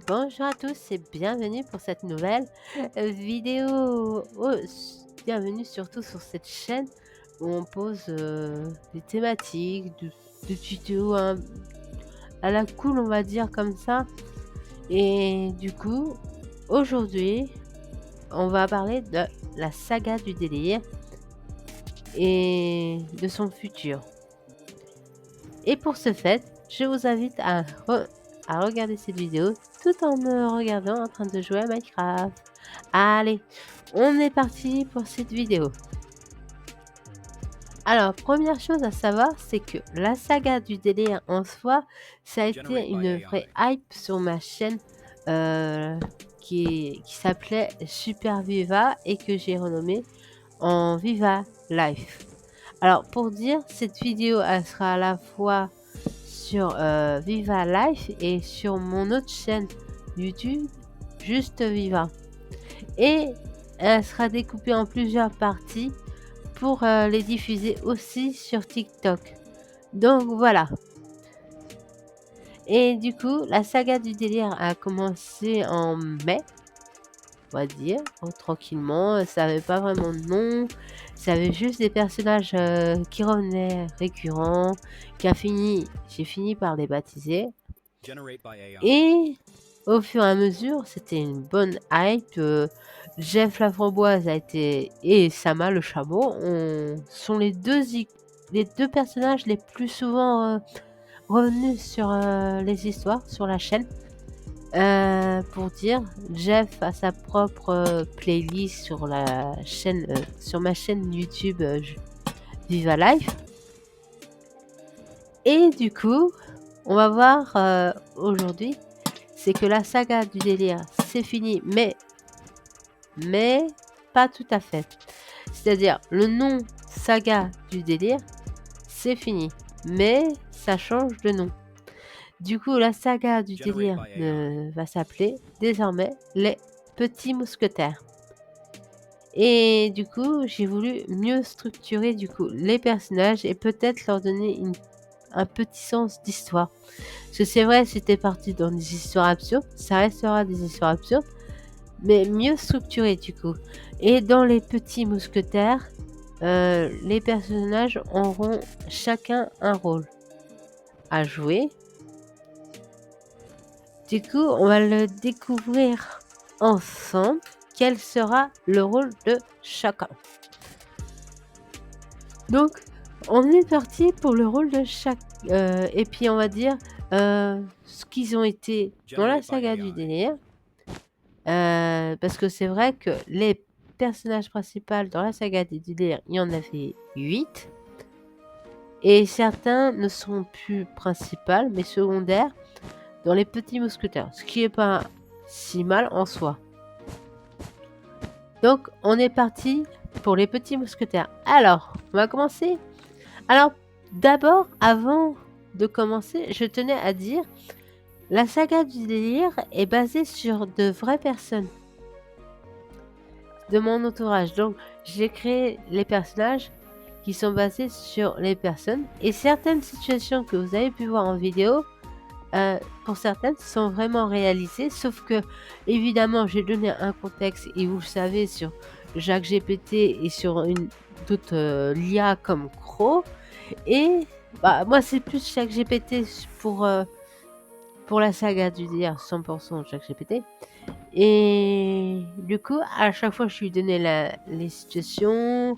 Bonjour à tous et bienvenue pour cette nouvelle vidéo. Bienvenue surtout sur cette chaîne où on pose des thématiques, de tutos à la cool, on va dire comme ça. Et du coup, aujourd'hui, on va parler de la saga du délire et de son futur. Et pour ce fait, je vous invite à regarder cette vidéo tout en me regardant en train de jouer à Minecraft. Allez, on est parti pour cette vidéo. Alors, première chose à savoir, c'est que la saga du délire en soi, ça a été une vraie hype sur ma chaîne qui s'appelait Super Viva et que j'ai renommée en Viva Life. Alors, pour dire, cette vidéo, elle sera à la fois sur Viva Life et sur mon autre chaîne YouTube, Juste Viva. Et elle sera découpée en plusieurs parties pour les diffuser aussi sur TikTok. Donc voilà. Et du coup, la saga du délire a commencé en mai, on va dire, tranquillement. Ça avait pas vraiment de nom. Ça avait juste des personnages qui revenaient récurrents, j'ai fini par les baptiser. Et au fur et à mesure, c'était une bonne hype. Jeff la framboise a été et Sama le chameau sont les deux personnages les plus souvent revenus sur les histoires sur la chaîne. Pour dire, Jeff a sa propre playlist sur la chaîne, sur ma chaîne YouTube Viva Life. Et du coup, on va voir aujourd'hui, c'est que la saga du délire, c'est fini, mais pas tout à fait. C'est-à-dire, le nom saga du délire, c'est fini, mais ça change de nom. Du coup, la saga du délire va s'appeler désormais les Petits Mousquetaires. Et du coup, j'ai voulu mieux structurer du coup les personnages et peut-être leur donner un petit sens d'histoire. Parce que c'est vrai, c'était parti dans des histoires absurdes, ça restera des histoires absurdes, mais mieux structurées du coup. Et dans les Petits Mousquetaires, les personnages auront chacun un rôle à jouer. Du coup, on va le découvrir ensemble. Quel sera le rôle de chacun? Donc, on est parti pour le rôle de chaque. Et puis, on va dire ce qu'ils ont été dans la saga du délire. Parce que c'est vrai que les personnages principaux dans la saga du délire, il y en avait 8. Et certains ne sont plus principaux, mais secondaires dans les Petits Mousquetaires. Ce qui est pas si mal en soi. Donc, on est parti pour les Petits Mousquetaires. Alors, on va commencer. Alors, d'abord, avant de commencer, je tenais à dire, la saga du délire est basée sur de vraies personnes de mon entourage. Donc, j'ai créé les personnages qui sont basés sur les personnes et certaines situations que vous avez pu voir en vidéo, pour certaines, sont vraiment réalisées, sauf que, évidemment, j'ai donné un contexte et vous le savez sur Jacques GPT et sur d'autres l'IA comme Crow. Et bah, moi, c'est plus Jacques GPT pour la saga du dire 100% Jacques GPT. Et du coup, à chaque fois, je lui donnais les situations,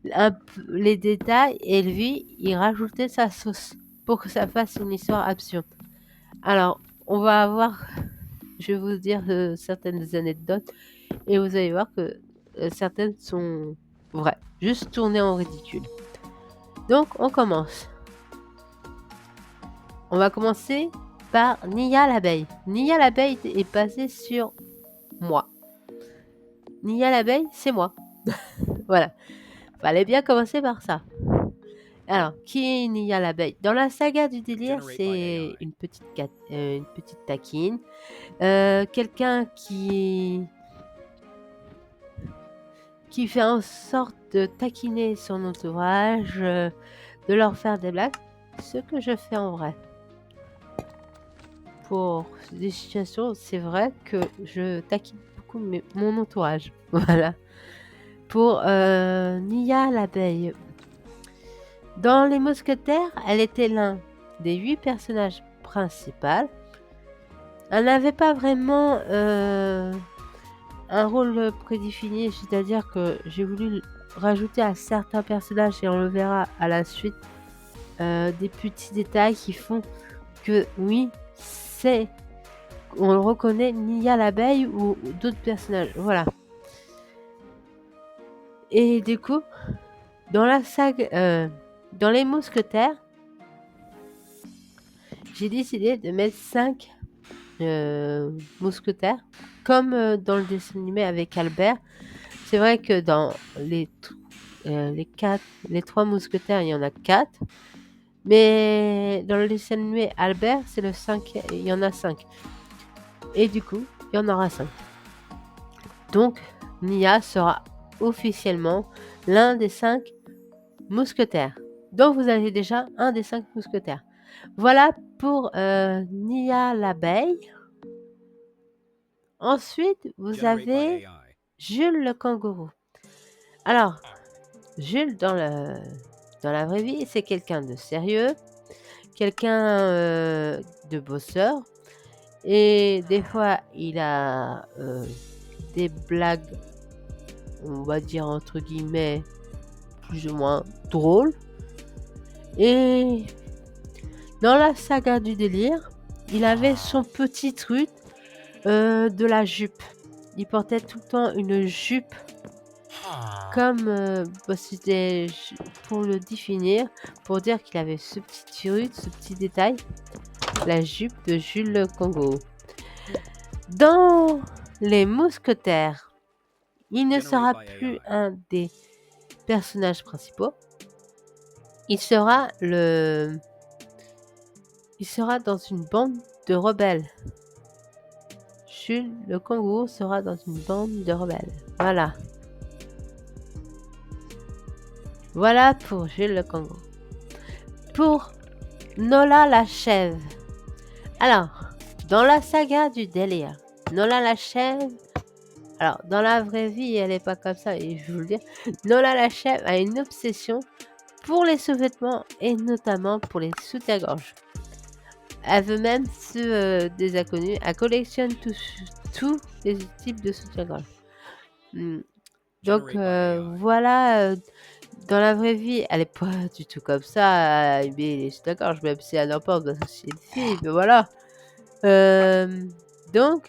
les détails, et lui, il rajoutait sa sauce pour que ça fasse une histoire absurde. Alors, on va avoir, je vais vous dire certaines anecdotes, et vous allez voir que certaines sont vraies, juste tournées en ridicule. Donc, on commence. On va commencer par Nia l'abeille. Nia l'abeille est basée sur moi. Nia l'abeille, c'est moi. Voilà. Fallait bien commencer par ça. Alors, qui est Nia l'abeille? Dans la saga du délire, c'est une petite taquine. Quelqu'un qui fait en sorte de taquiner son entourage, de leur faire des blagues. Ce que je fais en vrai. pour des situations, c'est vrai que je taquine beaucoup mon entourage. Voilà. Pour Nia l'abeille. Dans Les Mousquetaires, elle était l'un des 8 personnages principaux. Elle n'avait pas vraiment un rôle prédéfini, c'est-à-dire que j'ai voulu rajouter à certains personnages, et on le verra à la suite, des petits détails qui font que oui, on le reconnaît, Nia l'abeille ou d'autres personnages. Voilà. Et du coup, dans la saga, dans Les Mousquetaires, j'ai décidé de mettre 5 mousquetaires, comme dans le dessin animé avec Albert. C'est vrai que dans les 3 mousquetaires, il y en a 4. Mais dans le dessin animé Albert, c'est le 5, il y en a 5. Et du coup, il y en aura 5. Donc, Nia sera officiellement l'un des 5 mousquetaires. Donc, vous avez déjà un des 5 mousquetaires. Voilà pour Nia l'abeille. Ensuite, vous avez Jules le kangourou. Alors, Jules, dans la vraie vie, c'est quelqu'un de sérieux, quelqu'un de bosseur. Et des fois, il a des blagues, on va dire entre guillemets, plus ou moins drôles. Et dans la saga du délire, il avait son petit truc de la jupe. Il portait tout le temps une jupe, comme c'était pour le définir, pour dire qu'il avait ce petit truc, ce petit détail, la jupe de Jules le kangourou. Dans Les Mousquetaires, il ne sera plus un des personnages principaux. Il sera dans une bande de rebelles. Jules le kangourou sera dans une bande de rebelles. Voilà. Voilà pour Jules le kangourou. Pour Nola la chèvre. Alors, dans la saga du délire, Nola la chèvre, alors dans la vraie vie, elle n'est pas comme ça, et je vous le dis, Nola la chèvre a une obsession pour les sous-vêtements et notamment pour les soutiens-gorge. Elle veut même ceux des inconnus. Elle collectionne tous les types de soutiens-gorge. Donc voilà, dans la vraie vie, elle est pas du tout comme ça. Elle met les soutiens-gorge, même si elle en porte parce que c'est une fille. Mais voilà. Donc,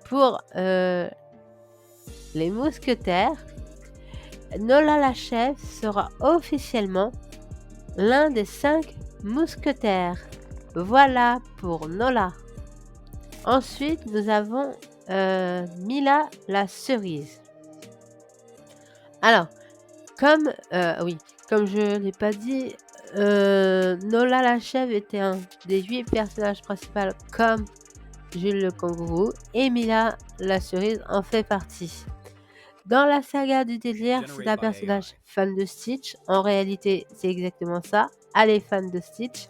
pour les mousquetaires, Nola la chèvre sera officiellement l'un des 5 mousquetaires. Voilà pour Nola. Ensuite, nous avons Mila la cerise. Alors, comme je l'ai pas dit, Nola la chèvre était un des 8 personnages principaux comme Jules le kangourou et Mila la cerise en fait partie. Dans la saga du délire, c'est un personnage fan de Stitch. En réalité, c'est exactement ça. Elle est fan de Stitch.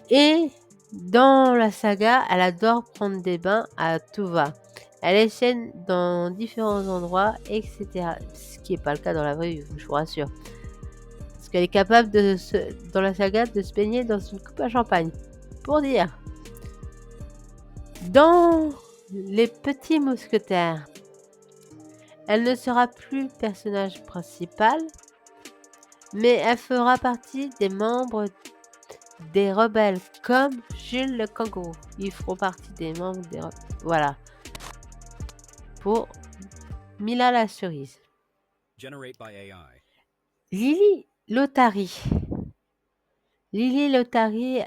Et dans la saga, elle adore prendre des bains à tout va. Elle est chaîne dans différents endroits, etc. Ce qui n'est pas le cas dans la vraie vie, je vous rassure. Parce qu'elle est capable, dans la saga, de se baigner dans une coupe à champagne. Pour dire. Dans Les Petits Mousquetaires, elle ne sera plus personnage principal, mais elle fera partie des membres des rebelles, comme Jules le kangourou. Ils feront partie des membres des rebelles. Voilà. Pour Mila la cerise. Lily Lotari. Lily Lotari,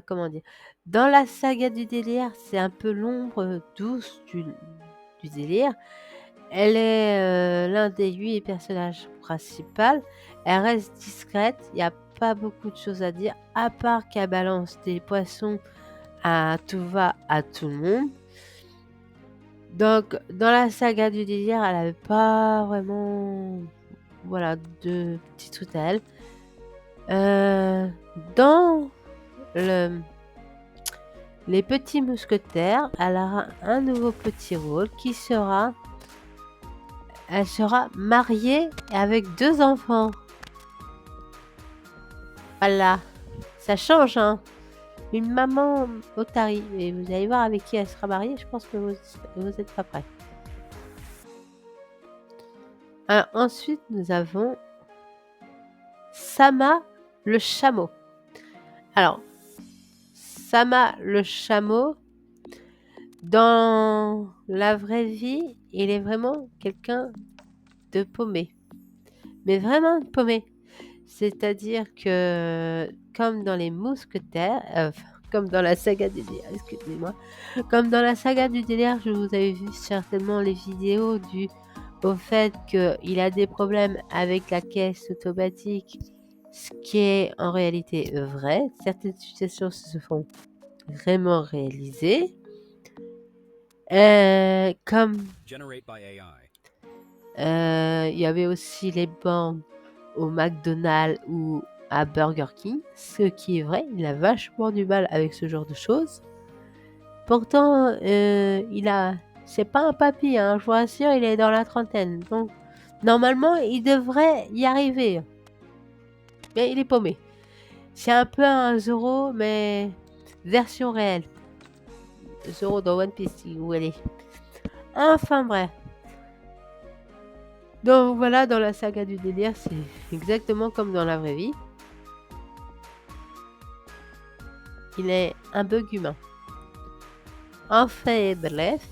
comment dire, dans la saga du délire, c'est un peu l'ombre douce du délire. Elle est l'un des 8 personnages principaux. Elle reste discrète. Il n'y a pas beaucoup de choses à dire, à part qu'elle balance des poissons à tout va à tout le monde. Donc, dans la saga du délire, elle n'avait pas vraiment de petits trucs à elle. Dans les petits mousquetaires, elle aura un nouveau petit rôle qui sera... Elle sera mariée avec 2 enfants. Voilà, ça change, hein. Une maman Otari. Et vous allez voir avec qui elle sera mariée. Je pense que vous êtes pas prêts. Alors, ensuite, nous avons Sama le chameau. Alors, Sama le chameau, dans la vraie vie, il est vraiment quelqu'un de paumé. Mais vraiment paumé. C'est-à-dire que, comme dans les mousquetaires, comme dans la saga du délire, excusez-moi, comme dans la saga du délire, je vous avais vu certainement les vidéos au fait qu'il a des problèmes avec la caisse automatique, ce qui est en réalité vrai. Certaines situations se font vraiment réaliser. Comme il y avait aussi les banques au McDonald's ou à Burger King, ce qui est vrai, il a vachement du mal avec ce genre de choses. Pourtant, c'est pas un papy, hein, je vous rassure, il est dans la trentaine, donc normalement, il devrait y arriver. Mais il est paumé. C'est un peu un Zoro, mais version réelle. Zoro dans One Piece, si vous voulez. Enfin bref. Donc voilà, dans la saga du délire, c'est exactement comme dans la vraie vie. Il est un bug humain. Enfin bref,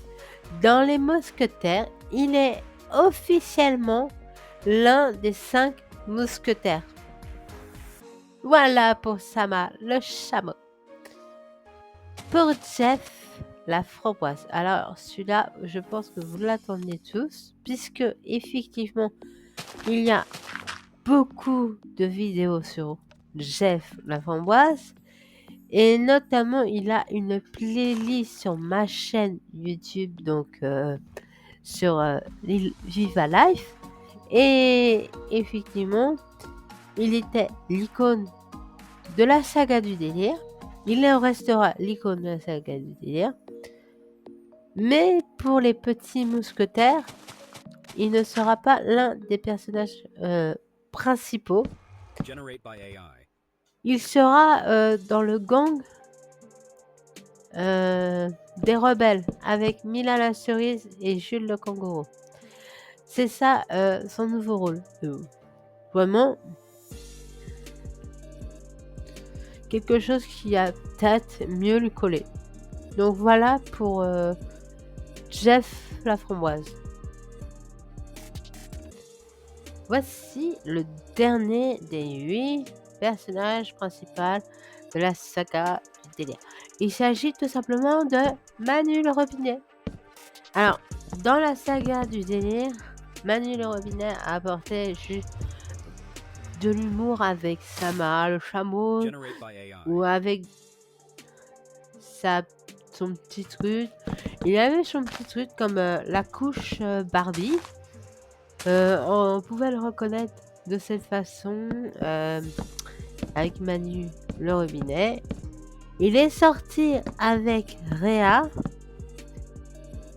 dans les mousquetaires, il est officiellement l'un des 5 mousquetaires. Voilà pour Sama le chameau. Pour Jeff la framboise. Alors celui-là, je pense que vous l'attendez tous, puisque effectivement, il y a beaucoup de vidéos sur Jeff la framboise. Et notamment, il a une playlist sur ma chaîne YouTube, donc sur Viva Life. Et effectivement, il était l'icône de la saga du délire. Il en restera l'icône de la saga du délire. Mais pour les petits mousquetaires, il ne sera pas l'un des personnages principaux. Il sera dans le gang des rebelles avec Mila la cerise et Jules le kangourou. C'est ça son nouveau rôle. Vraiment quelque chose qui a peut-être mieux lui coller. Donc voilà pour Jeff la framboise. Voici le dernier des 8 personnages principaux de la saga du délire. Il s'agit tout simplement de Manu le robinet. Alors, dans la saga du délire, Manu le robinet a apporté juste de l'humour avec Sama le chameau ou avec son petit truc. Il avait son petit truc comme la couche Barbie. On pouvait le reconnaître de cette façon avec Manu le robinet. Il est sorti avec Réa.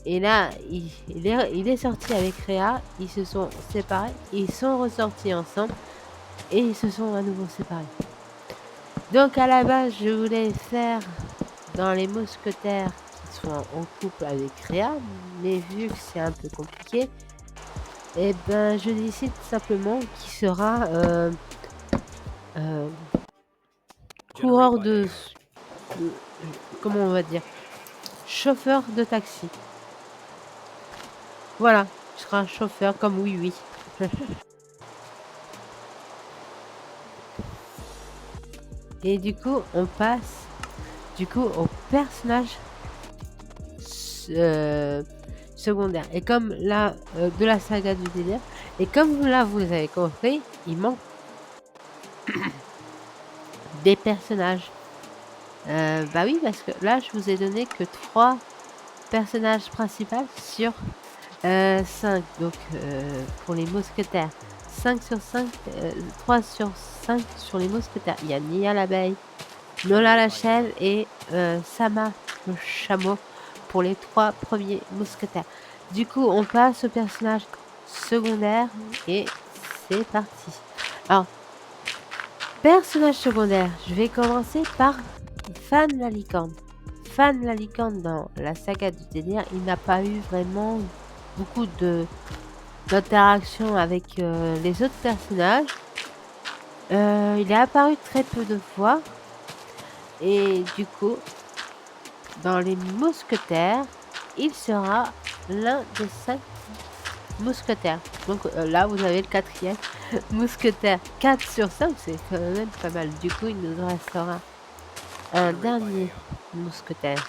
Et là, il est sorti avec Réa. Ils se sont séparés. Ils sont ressortis ensemble. Et ils se sont à nouveau séparés. Donc à la base, je voulais faire dans les mousquetaires qui sont en couple avec Réa. Mais vu que c'est un peu compliqué, et ben je décide simplement qu'il sera coureur comment on va dire, chauffeur de taxi. Voilà, il sera un chauffeur comme oui. Et du coup, on passe au personnage secondaire. Et comme là, de la saga du délire. Et comme là, vous avez compris, il manque des personnages. Bah oui, parce que là, je vous ai donné que 3 personnages principaux sur 5. Donc, pour les mousquetaires, 5 sur 5, 3 sur 5 sur les mousquetaires. Il y a Nia l'abeille, Nola la chèvre et Sama chameau pour les 3 premiers mousquetaires. Du coup, on passe au personnage secondaire et c'est parti. Alors, personnage secondaire, je vais commencer par Fan la licorne. Fan la licorne dans la saga du délire, il n'a pas eu vraiment beaucoup d'interaction avec les autres personnages. Il est apparu très peu de fois et du coup, dans les mousquetaires, il sera l'un des 5 mousquetaires. Donc là, vous avez le 4e mousquetaire. 4 sur 5, c'est quand même pas mal. Du coup, il nous restera un dernier mousquetaire.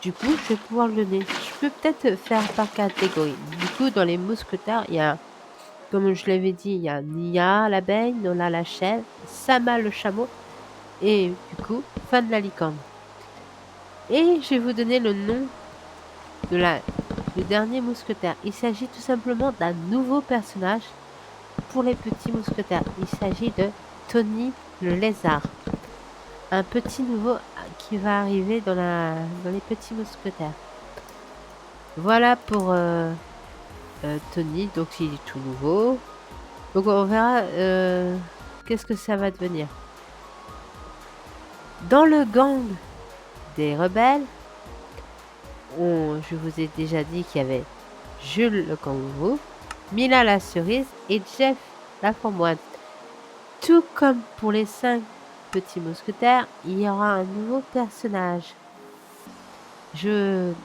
Du coup, je vais pouvoir le donner. Je peux peut-être faire par catégorie. Du coup, dans les mousquetaires, il y a, comme je l'avais dit, il y a Nia l'abeille, Nola la chèvre, Sama le chameau et du coup, Fan la licorne. Et je vais vous donner le nom du dernier mousquetaire. Il s'agit tout simplement d'un nouveau personnage pour les petits mousquetaires. Il s'agit de Tony le lézard. Un petit nouveau qui va arriver dans les petits mousquetaires. Voilà pour Tony, donc il est tout nouveau. Donc on verra qu'est-ce que ça va devenir. Dans le gang des rebelles, je vous ai déjà dit qu'il y avait Jules le kangourou, Mila la cerise et Jeff la framboise. Tout comme pour les 5 petits mousquetaires, il y aura un nouveau personnage.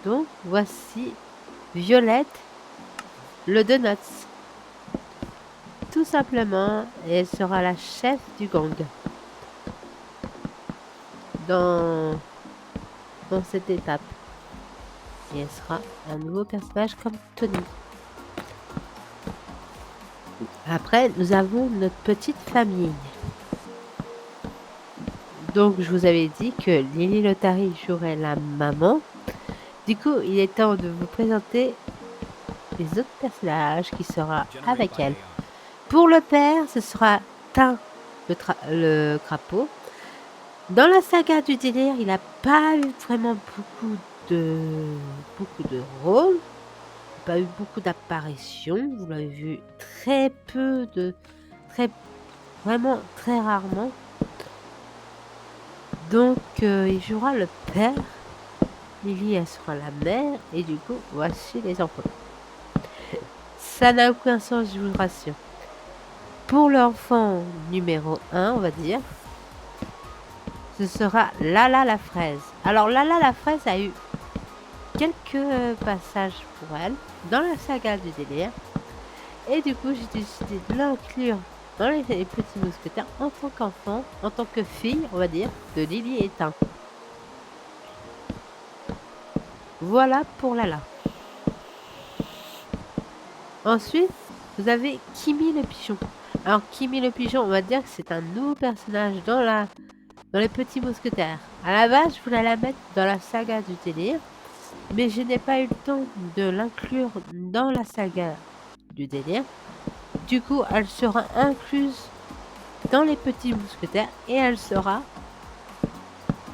Donc, voici Violette le Donuts. Tout simplement, elle sera la chef du gang. Dans cette étape. Et elle sera un nouveau personnage comme Tony. Après, nous avons notre petite famille. Donc, je vous avais dit que Lily Lotari jouerait la maman. Du coup, il est temps de vous présenter les autres personnages qui sera avec elle. Pour le père, ce sera Tin, le crapaud. Dans la saga du délire, il n'a pas eu vraiment beaucoup de rôles, pas eu beaucoup d'apparitions. Vous l'avez vu très peu vraiment très rarement. Donc il jouera le père, Lily elle sera la mère et du coup voici les enfants. Ça n'a aucun sens, je vous rassure. Pour l'enfant numéro 1, on va dire, ce sera Lala la fraise. Alors Lala la fraise a eu quelques passages pour elle dans la saga du délire. Et du coup, j'ai décidé de l'inclure dans les petits mousquetaires en tant qu'enfant, en tant que fille, on va dire, de Lily et Tin. Voilà pour Lala. Ensuite, vous avez Kimi le pigeon. Alors Kimi le pigeon, on va dire que c'est un nouveau personnage dans les petits mousquetaires. À la base, je voulais la mettre dans la saga du délire, mais je n'ai pas eu le temps de l'inclure dans la saga du délire. Du coup, elle sera incluse dans les petits mousquetaires et elle sera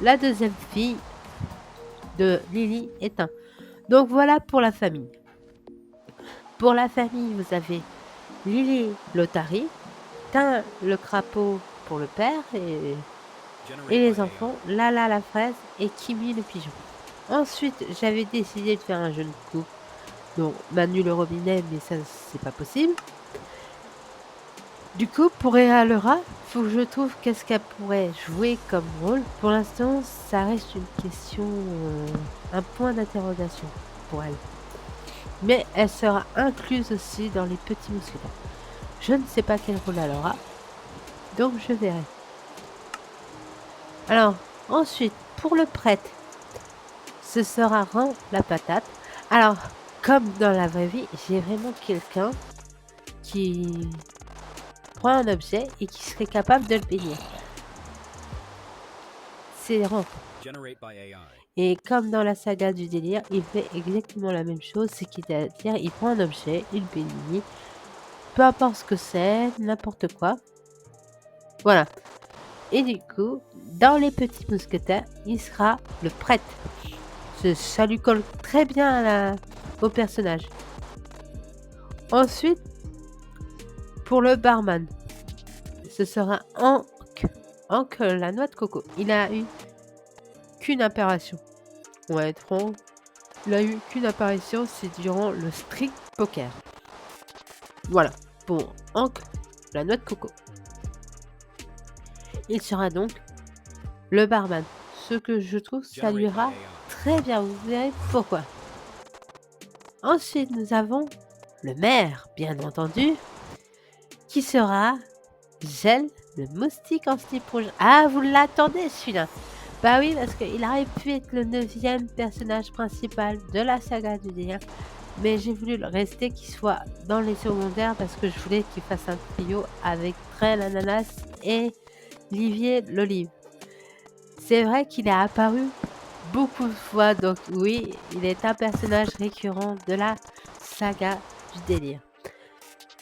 la deuxième fille de Lily et Tin. Donc voilà pour la famille. Pour la famille, vous avez Lily l'Otari, Tin le crapaud pour le père et les enfants, Lala la fraise et Kimi le pigeon. Ensuite, j'avais décidé de faire un jeu de couple. Donc Manu le robinet, mais ça c'est pas possible. Du coup, pour Ea Laura, il faut que je trouve qu'est-ce qu'elle pourrait jouer comme rôle. Pour l'instant, ça reste une question, un point d'interrogation pour elle. Mais elle sera incluse aussi dans les petits mousquetaires. Je ne sais pas quel rôle elle aura, donc je verrai. Alors, ensuite, pour le prêtre, ce sera Ran la patate. Alors, comme dans la vraie vie, j'ai vraiment quelqu'un qui prend un objet et qui serait capable de le bénir. C'est Ran. Et comme dans la saga du délire, il fait exactement la même chose, c'est-à-dire il prend un objet, il bénit, peu importe ce que c'est, n'importe quoi. Voilà. Et du coup, dans les petits mousquetaires, il sera le prêtre. Ça lui colle très bien au personnage. Ensuite, pour le barman, ce sera Hank la noix de coco. Il a eu qu'une apparition. On va être franc, il a eu qu'une apparition, c'est durant le street poker. Voilà, pour Hank la noix de coco. Il sera donc le barman. Ce que je trouve, ça lui ira très bien. Vous verrez pourquoi. Ensuite, nous avons le maire, bien entendu, qui sera Gel, le moustique en slip rouge. Ah, vous l'attendez celui-là? Bah oui, parce qu'il aurait pu être le 9e personnage principal de la saga du délire. Mais j'ai voulu le rester qu'il soit dans les secondaires parce que je voulais qu'il fasse un trio avec Dre l'ananas et Livier l'olive. C'est vrai qu'il est apparu beaucoup de fois, donc oui, il est un personnage récurrent de la saga du délire.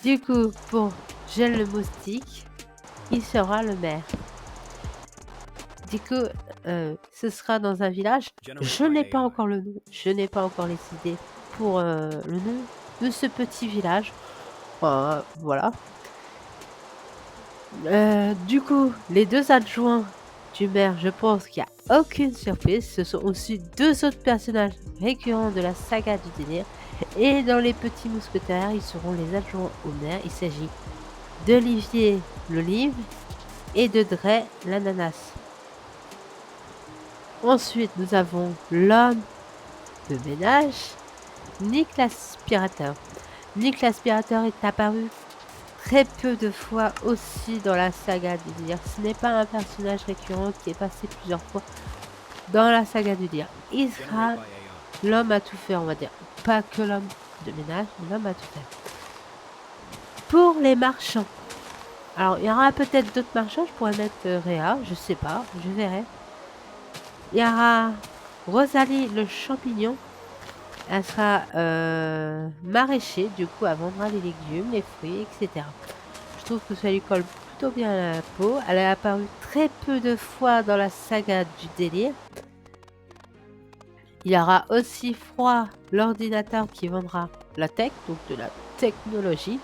Du coup, pour Gel le moustique, il sera le maire. Du coup, ce sera dans un village. Je n'ai pas encore le nom, je n'ai pas encore les idées pour le nom de ce petit village. Voilà. Du coup, les 2 adjoints du maire, je pense qu'il n'y a aucune surprise. Ce sont aussi 2 autres personnages récurrents de la saga du délire. Et dans les petits mousquetaires, ils seront les adjoints au maire. Il s'agit d'Olivier l'olive et de Dre l'ananas. Ensuite, nous avons l'homme de ménage, Nick l'aspirateur. Nick l'aspirateur est apparu très peu de fois aussi dans la saga du délire. Ce n'est pas un personnage récurrent qui est passé plusieurs fois dans la saga du délire. Il sera l'homme à tout faire, on va dire. Pas que l'homme de ménage, mais l'homme à tout faire. Pour les marchands. Alors, il y aura peut-être d'autres marchands. Je pourrais mettre Réa, je sais pas, je verrai. Il y aura Rosalie le champignon. Elle sera maraîcher, du coup, elle vendra les légumes, les fruits, etc. Je trouve que ça lui colle plutôt bien à la peau. Elle est apparue très peu de fois dans la saga du délire. Il y aura aussi Froid, l'ordinateur qui vendra la tech, donc de la technologie.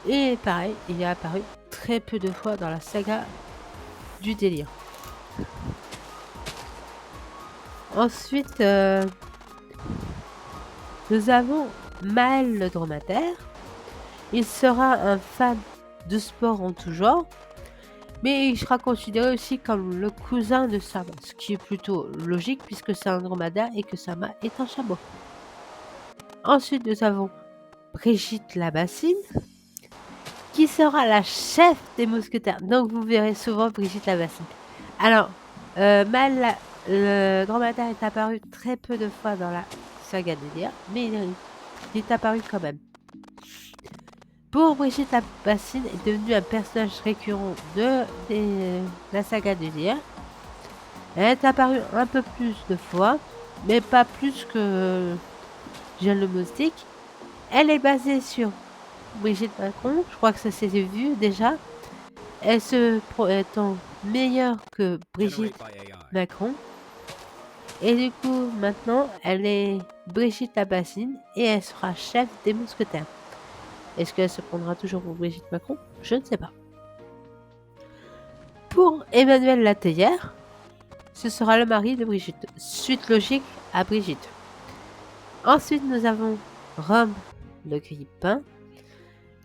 Et pareil, il est apparu très peu de fois dans la saga du délire. Ensuite, nous avons Maël le dromadaire. Il sera un fan de sport en tout genre, mais il sera considéré aussi comme le cousin de Sama, ce qui est plutôt logique puisque c'est un dromadaire et que Sama est un chameau. Ensuite, nous avons Brigitte la bassine, qui sera la chef des mousquetaires. Donc, vous verrez souvent Brigitte la bassine. Alors, Mal, le dromadaire est apparu très peu de fois dans la saga de Délire, mais il est apparu quand même. Pour Brigitte la bassine est devenu un personnage récurrent de la saga de Délire. Elle est apparue un peu plus de fois, mais pas plus que Jeanne le moustique. Elle est basée sur Brigitte Macron, je crois que ça s'est vu déjà. Elle se étant meilleure que Brigitte Macron. Et du coup, maintenant, elle est Brigitte la bassine et elle sera chef des mousquetaires. Est-ce qu'elle se prendra toujours pour Brigitte Macron? Je ne sais pas. Pour Emmanuel Lateyère, ce sera le mari de Brigitte. Suite logique à Brigitte. Ensuite, nous avons Rome le grille-pain,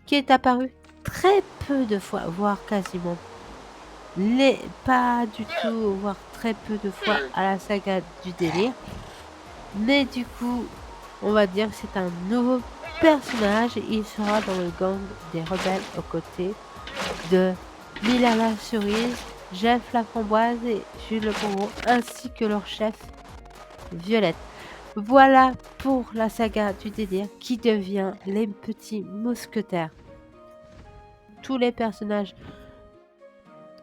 qui est apparu très peu de fois, voire quasiment pas du tout, voire très peu de fois à la saga du délire. Mais du coup, on va dire que c'est un nouveau personnage. Il sera dans le gang des rebelles aux côtés de Mila la cerise, Jeff la framboise et Jules le bonbon, ainsi que leur chef Violette. Voilà pour la saga du délire qui devient les petits mousquetaires. Tous les personnages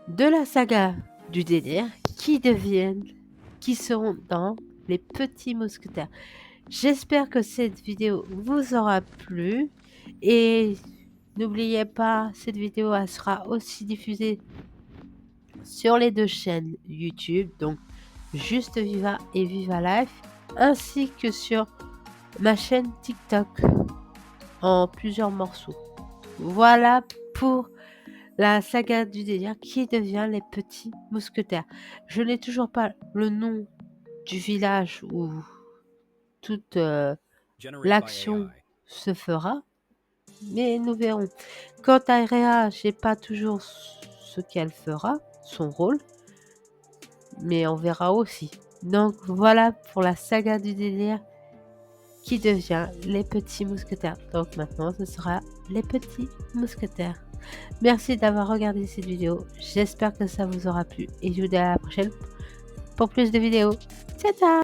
de la saga du délire qui seront dans les petits mousquetaires. J'espère que cette vidéo vous aura plu et n'oubliez pas, cette vidéo elle sera aussi diffusée sur les 2 chaînes YouTube, donc Juste Viva et Viva Life, ainsi que sur ma chaîne TikTok en plusieurs morceaux. Voilà pour la saga du délire qui devient les petits mousquetaires. Je n'ai toujours pas le nom du village où toute l'action se fera, mais nous verrons. Quant à Rhea, j'ai pas toujours ce qu'elle fera, son rôle, mais on verra aussi. Donc voilà pour la saga du délire qui devient les petits mousquetaires. Donc maintenant ce sera les petits mousquetaires. Merci d'avoir regardé cette vidéo. J'espère que ça vous aura plu et je vous dis à la prochaine pour plus de vidéos. Ciao ciao!